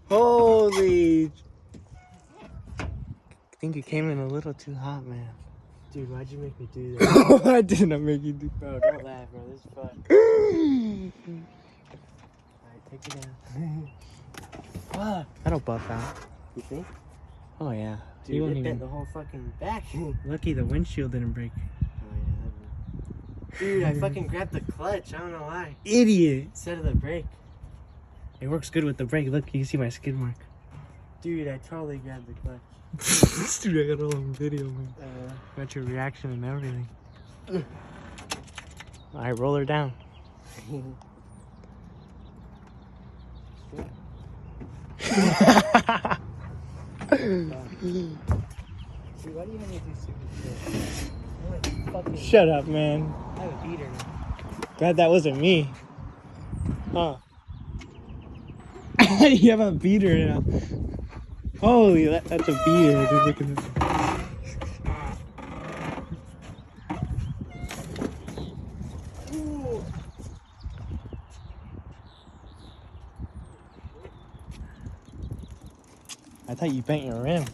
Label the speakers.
Speaker 1: Holy! I think you came in a little too hot, man.
Speaker 2: Dude, why'd you make me do that?
Speaker 1: I did not make you do
Speaker 2: Bro, don't laugh, bro. This is fun. Alright, take it down. Fuck.
Speaker 1: That'll buff out.
Speaker 2: You think?
Speaker 1: Oh yeah.
Speaker 2: Dude,
Speaker 1: You
Speaker 2: it
Speaker 1: won't
Speaker 2: bent
Speaker 1: even.
Speaker 2: the whole fucking back.
Speaker 1: Lucky the windshield didn't break.
Speaker 2: Oh, yeah, dude, I fucking grabbed the clutch. I don't know why.
Speaker 1: Idiot.
Speaker 2: Instead of the brake.
Speaker 1: It works good with the brake. Look, you can see my skid mark.
Speaker 2: Dude, I totally grabbed the clutch.
Speaker 1: Dude, I got all on video, man. Got your reaction and everything. Alright, roll her down.
Speaker 2: Dude, why do you have me do stupid shit?
Speaker 1: Shut up, man.
Speaker 2: I have a beater now.
Speaker 1: Glad that wasn't me. Huh. You have a beater now. Holy, that's a beater. Dude, look at this. I thought you bent your rim.